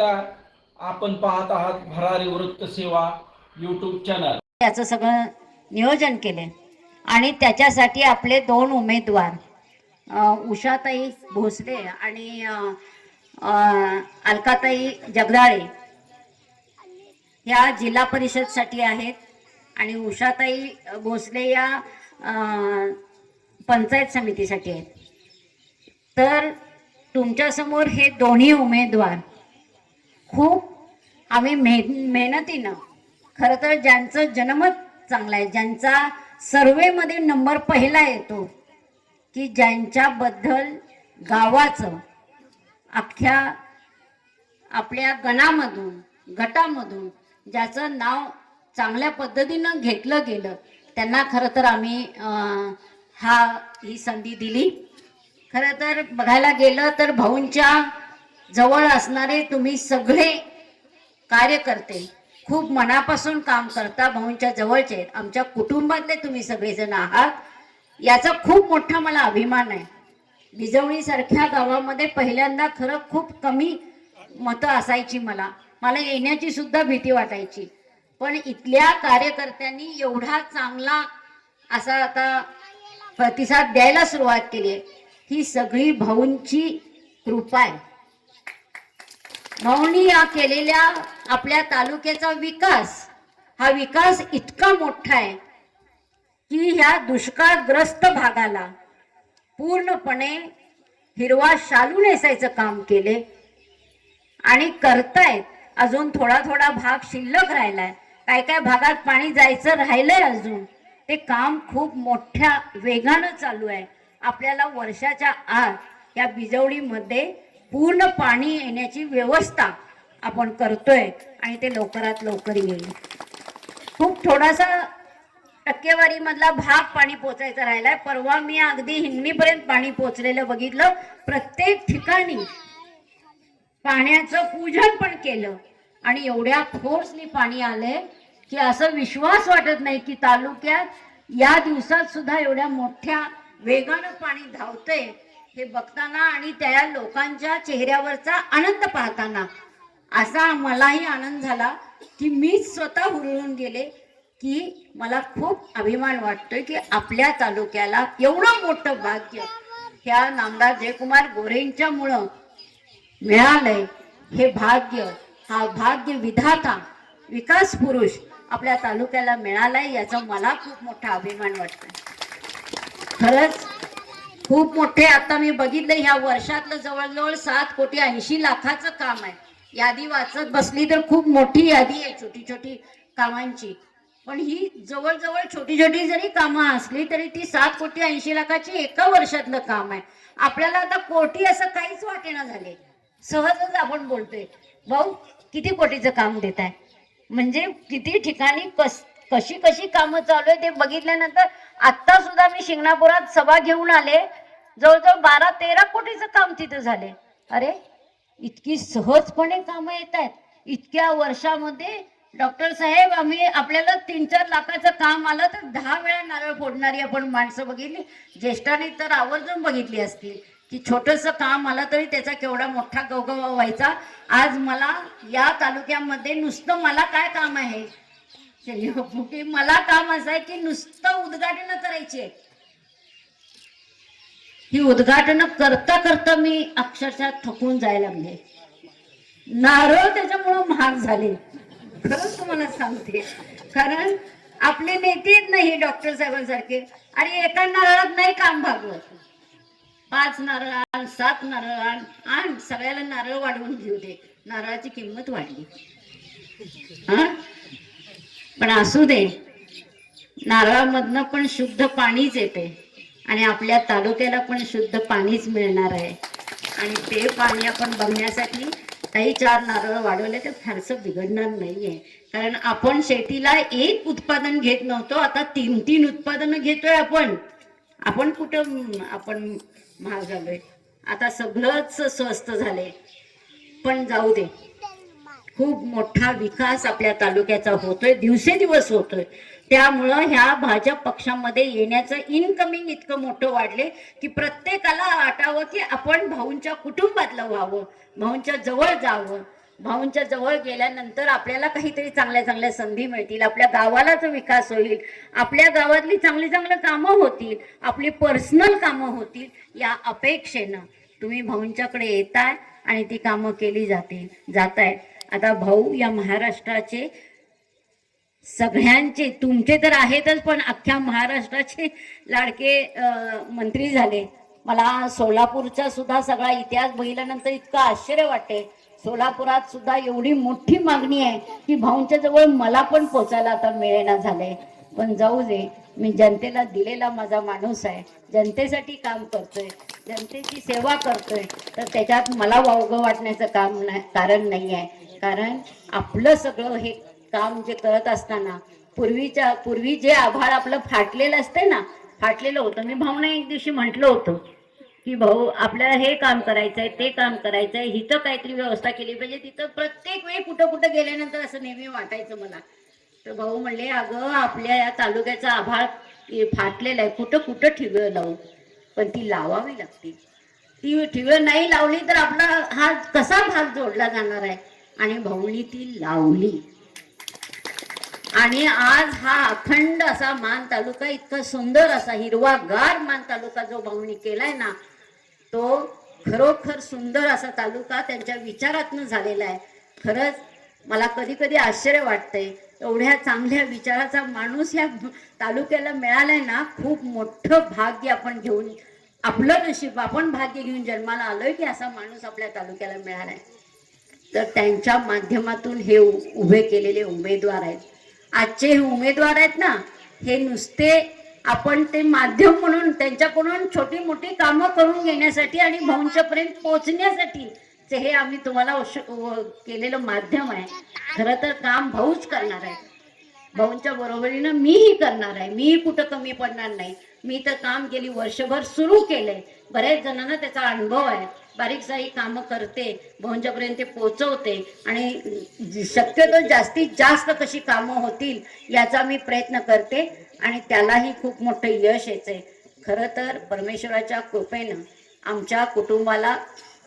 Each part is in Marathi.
नमस्कार. आपण पाहत आहात भरारी वृत्त सेवा यूट्यूब चॅनल. याचं सगळं नियोजन केले आणि त्याच्यासाठी आपले दोन उमेदवार उषाताई भोसले आणि अलकाताई जगदाळे या जिल्हा परिषदसाठी आहेत आणि उषाताई भोसले या पंचायत समितीसाठी आहेत. तर तुमच्यासमोर हे दोन्ही उमेदवार खूप आम्ही मेहनतीनं, खरं तर ज्यांचं जनमत चांगलं आहे, ज्यांचा सर्वेमध्ये नंबर पहिला येतो, की ज्यांच्याबद्दल गावाचं अख्ख्या आपल्या गटामधून ज्याचं नाव चांगल्या पद्धतीनं घेतलं गेलं, त्यांना खरं तर आम्ही ही संधी दिली. खरं तर बघायला गेलं तर भाऊंच्या जवळ असणारे तुम्ही सगळे कार्यकर्ते खूप मनापासून काम करता, भाऊंच्या जवळचे, आमच्या कुटुंबातले तुम्ही सगळेजण आहात, याचा खूप मोठा मला अभिमान आहे. बिजवणी सारख्या गावामध्ये पहिल्यांदा खरं खूप कमी मतं असायची, मला येण्याची सुद्धा भीती वाटायची, पण इथल्या कार्यकर्त्यांनी एवढा चांगला असा आता प्रतिसाद द्यायला सुरुवात केली. ही सगळी भाऊंची कृपा आहे. भाऊंनी या केलेल्या आपल्या तालुक्याचा विकास, हा विकास इतका मोठा आहे की ह्या दुष्काळग्रस्त भागाला पूर्णपणे हिरवा शालू नेसायचं काम केले आणि करतायत. अजून थोडा भाग शिल्लक राहिलाय, काय भागात पाणी जायचं राहिलंय अजून. ते काम खूप मोठ्या वेगानं चालू आहे. आपल्याला वर्षाच्या आत या बिजवडीमध्ये पूर्ण पाणी येण्याची व्यवस्था आपण करतोय आणि ते लवकरात लवकर येईल. खूप थोडासा टक्केवारी मधला भाग पाणी पोचायचा राहिलाय. परवा मी अगदी हिंगणीपर्यंत पाणी पोचलेलं बघितलं. प्रत्येक ठिकाणी पाण्याचं पूजन पण केलं आणि एवढ्या फोर्सनी पाणी आले की असं विश्वास वाटत नाही की तालुक्यात या दिवसात सुद्धा एवढ्या मोठ्या वेगानं पाणी धावतंय हे बघताना आणि त्या लोकांच्या चेहऱ्यावरचा आनंद पाहताना असा मलाही आनंद झाला की मी स्वतः हुरळून गेले की मला खूप अभिमान वाटतोय की आपल्या तालुक्याला एवढं मोठं भाग्य ह्या नामदार जयकुमार गोरेंच्यामुळं मिळालंय. हे भाग्य, हा भाग्य विधाता, विकास पुरुष आपल्या तालुक्याला मिळालाय, याचा मला खूप मोठा अभिमान वाटतोय. खरंच खूप मोठे, आता मी बघितलं ह्या वर्षातलं जवळजवळ 7,80,00,000 काम आहे. यादी वाचत बसली तर खूप मोठी यादी आहे छोटी छोटी कामांची, पण ही जवळजवळ छोटी जरी कामं असली तरी ती 7,80,00,000 एका वर्षातलं काम आहे. आपल्याला आता कोटी असं काहीच वाटेना झाले. सहजच आपण बोलतोय भाऊ किती कोटीचं काम देत आहे, म्हणजे किती ठिकाणी कशी कामं चालू आहे ते बघितल्यानंतर आता सुद्धा मी शिंगणापुरात सभा घेऊन आले, जवळजवळ 12-13 कोटीचं काम तिथं झाले. अरे इतकी सहजपणे कामं येत आहेत. इतक्या वर्षामध्ये डॉक्टर साहेब आम्ही आपल्याला 3-4 लाखाचं काम आलं तर 10 वेळा नारळ फोडणारी आपण माणसं बघितली. ज्येष्ठांनी तर आवर्जून बघितली असतील की छोटंसं काम आलं तरी त्याचा केवढा मोठा गवगवा व्हायचा. आज मला या तालुक्यामध्ये नुसतं मला काय काम आहे, मला काम असं आहे की नुसतं उद्घाटन करायची आहे. ही उद्घाटन करता मी अक्षरशः थकून जायला लागले. नारळ त्याच्यामुळं महाग झाले, खरंच तुम्हाला सांगते. कारण आपले नेते नाही डॉक्टर साहेबांसारखे, आणि एका नारळात नाही काम भागवत. 5 नारळ आण, 7 नारळ आण, सगळ्याला नारळ वाढवून घेऊ दे. नारळाची किंमत वाढली. पण असू दे, नारळामधनं पण शुद्ध पाणीच येते आणि आपल्या तालुक्याला पण शुद्ध पाणीच मिळणार आहे. आणि ते पाणी आपण बघण्यासाठी काही 4 नारळ वाढवले तर फारसं बिघडणार नाहीये. कारण आपण शेतीला एक उत्पादन घेत नव्हतो, आता 3-3 उत्पादनं घेतोय आपण कुठं आपण महाग झालोय. आता सगळंच स्वस्त झाले. पण जाऊ दे, खूप मोठा विकास आपल्या तालुक्याचा होतोय, दिवसेदिवस होतोय. त्यामुळं ह्या भाजप पक्षामध्ये येण्याचं इनकमिंग इतकं मोठं वाढले की प्रत्येकाला वाटावं की आपण भाऊंच्या कुटुंबातलं व्हावं, भाऊंच्या जवळ जावं. भाऊंच्या जवळ गेल्यानंतर आपल्याला काहीतरी चांगल्या चांगल्या संधी मिळतील, आपल्या गावालाच विकास होईल, आपल्या गावातली चांगली चांगली कामं होतील, आपली पर्सनल कामं होतील, या अपेक्षेनं तुम्ही भाऊंच्याकडे येताय आणि ती कामं केली जाताय. आता भाऊ या महाराष्ट्राचे सगळ्यांचे, तुमचे तर आहेतच, पण अख्ख्या महाराष्ट्राचे लाडके मंत्री झाले. मला सोलापूरचा सुद्धा सगळा इतिहास बघितल्यानंतर इतकं आश्चर्य वाटते. सोलापुरात सुद्धा एवढी मोठी मागणी आहे की भाऊंच्या जवळ मला पण पोचायला आता मिळेना झालंय. पण जाऊ दे, मी जनतेला दिलेला माझा माणूस आहे, जनतेसाठी काम करतोय, जनतेची सेवा करतोय, तर त्याच्यात मला वावगं वाटण्याचं कारण नाही आहे. कारण आपलं सगळं हे काम जे करत असताना पूर्वी जे आभाळ आपलं फाटलेलं असते ना, फाटलेलं होतं. मी भाऊना एक दिवशी म्हटलं होतं की भाऊ आपल्याला हे काम करायचंय, ते काम करायचंय, हिथं काहीतरी व्यवस्था केली पाहिजे. तिथं प्रत्येक वेळी कुठं कुठं गेल्यानंतर असं नेहमी वाटायचं मला. तर भाऊ म्हणले, अगं आपल्या या तालुक्याचा आभाळ फाटलेला आहे, कुठं कुठं ठिगळं लावू, पण ती लावावी लागते. ती ठिगळं नाही लावली तर आपला हा कसा भाग जोडला जाणार आहे. आणि भाऊनी ती लावली आणि आज हा अखंड असा मान तालुका, इतका सुंदर असा हिरवागार मान तालुका जो भाऊनी केलाय ना, तो खरोखर सुंदर असा तालुका त्यांच्या विचारातनं झालेला आहे. खरंच मला कधी कधी आश्चर्य वाटतंय, एवढ्या चांगल्या विचाराचा माणूस या तालुक्याला मिळालाय ना. खूप मोठं भाग्य आपण घेऊन, आपलं नशीब, आपण भाग्य घेऊन जन्माला आलोय की असा माणूस आपल्या तालुक्याला मिळालाय. तर त्यांच्या माध्यमातून हे उभे केलेले उमेदवार आहेत. आजचे हे उमेदवार आहेत ना, हे नुसते आपण ते माध्यम म्हणून त्यांच्याकडून छोटी मोठी कामं करून घेण्यासाठी आणि भाऊंच्या पर्यंत पोहोचण्यासाठी हे आम्ही तुम्हाला केलेलं माध्यम आहे. खरं तर काम भाऊच करणार आहे. भाऊंच्या बरोबरीनं मीही करणार आहे. मीही कुठं कमी पडणार नाही. मी तर काम गेली वर्षभर सुरू केलंय. बऱ्याच जणांना त्याचा अनुभव आहे. बारीक सारीक कामं करते, भाऊंच्यापर्यंत ते पोहोचवते आणि शक्यतो जास्तीत जास्त कशी कामं होतील याचा मी प्रयत्न करते आणि त्यालाही खूप मोठं यश येते. खरं तर परमेश्वराच्या कृपेनं आमच्या कुटुंबाला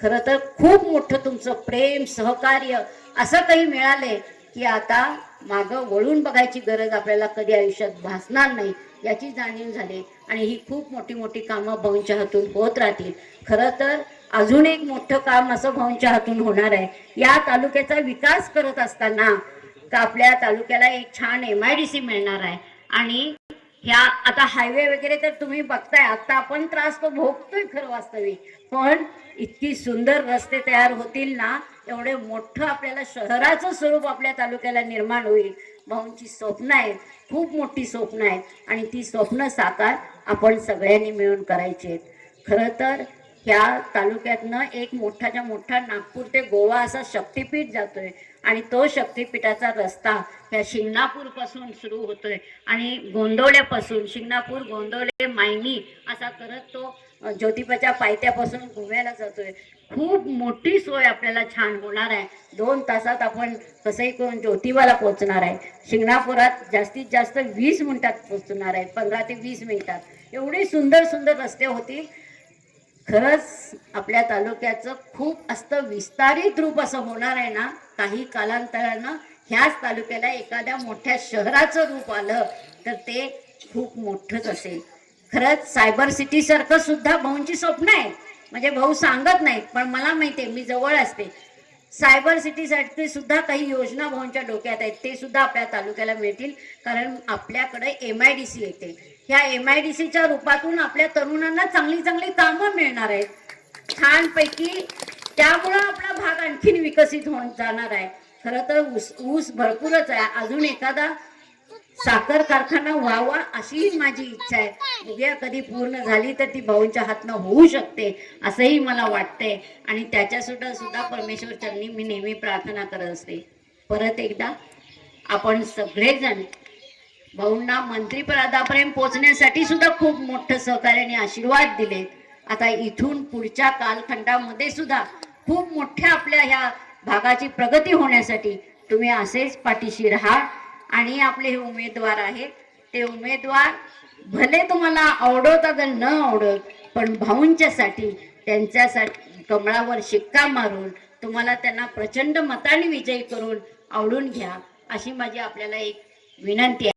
खरं तर खूप मोठं तुमचं प्रेम, सहकार्य असं काही मिळाले की आता मागं वळून बघायची गरज आपल्याला कधी आयुष्यात भासणार नाही याची जाणीव झाली. आणि ही खूप मोठी मोठी कामं भाऊंच्या हातून होत राहतील. खरं तर अजून एक मोठं काम असं भाऊंच्या हातून होणार आहे. या तालुक्याचा विकास करत असताना आपल्या तालुक्याला एक छान MIDC मिळणार आहे. आणि ह्या आता हायवे वगैरे तर तुम्ही बघताय, आता आपण त्रास तो भोगतोय खरं वास्तविक, पण इतकी सुंदर रस्ते तयार होतील ना, एवढे मोठं आपल्याला शहराचं स्वरूप आपल्या तालुक्याला निर्माण होईल. भाऊंची स्वप्न आहेत, खूप मोठी स्वप्न आहेत आणि ती स्वप्न साकार आपण सगळ्यांनी मिळून करायची आहेत. खरं तर ह्या तालुक्यातनं एक मोठाच्या मोठा नागपूर ते गोवा असा शक्तिपीठ जातोय आणि तो शक्तिपीठाचा रस्ता ह्या शिंगणापूर पासून सुरू होतोय आणि गोंदवल्यापासून शिंगणापूर, गोंदवले, मायनी असा करत तो ज्योतिबाच्या पायथ्यापासून गोव्याला जातोय. खूप मोठी सोय आपल्याला छान होणार आहे. 2 तासात आपण कसंही करून ज्योतिबाला पोहोचणार आहे. शिंगणापुरात जास्तीत जास्त 20 मिनिटात पोहोचणार आहे, 15 ते 20 मिनिटात. एवढे सुंदर सुंदर रस्ते होतील. खरंच आपल्या तालुक्याचं खूप असतं विस्तारित रूप असं होणार आहे ना. काही कालांतरानं ह्याच तालुक्याला एखाद्या मोठ्या शहराचं रूप आलं तर ते खूप मोठंच असेल. खरंच सायबर सिटी सारखं सुद्धा भाऊंची स्वप्न आहे. म्हणजे भाऊ सांगत नाहीत, पण मला माहिती आहे, मी जवळ असते. सायबर सिटीसाठी सुद्धा काही योजना भाऊंच्या डोक्यात आहेत. ते सुद्धा आपल्या तालुक्याला मिळतील. कारण आपल्याकडे MIDC येते. ह्या MIDCच्या रूपातून आपल्या तरुणांना चांगली चांगली कामं मिळणार आहेत छानपैकी. त्यामुळं आपला भाग आणखीन विकसित होऊन जाणार आहे. खरं तर ऊस भरपूरच आहे. अजून एखादा साखर कारखाना व्हावा अशी माझी इच्छा आहे. बघूया कधी पूर्ण झाली तर ती भाऊंच्या हातनं होऊ शकते असंही मला वाटतंय. आणि त्याच्या सुद्धा परमेश्वर चरणी मी नेहमी प्रार्थना करत असते. परत एकदा आपण सगळेजण भाऊंना मंत्रिपदापर्यंत पोहोचण्यासाठी सुद्धा खूप मोठं सहकार्य आणि आशीर्वाद दिले. आता इथून पुढच्या कालखंडामध्ये सुद्धा खूप मोठ्या आपल्या ह्या भागाची प्रगती होण्यासाठी तुम्ही असेच पाठीशी राहा. आणि आपले हे उमेदवार आहेत, ते उमेदवार भले तुम्हाला आवडत अगर न आवडत, पण भाऊंच्यासाठी त्यांच्यासाठी कमळावर शिक्का मारून तुम्हाला त्यांना प्रचंड मताने विजयी करून आवडून घ्या, अशी माझी आपल्याला एक विनंती आहे.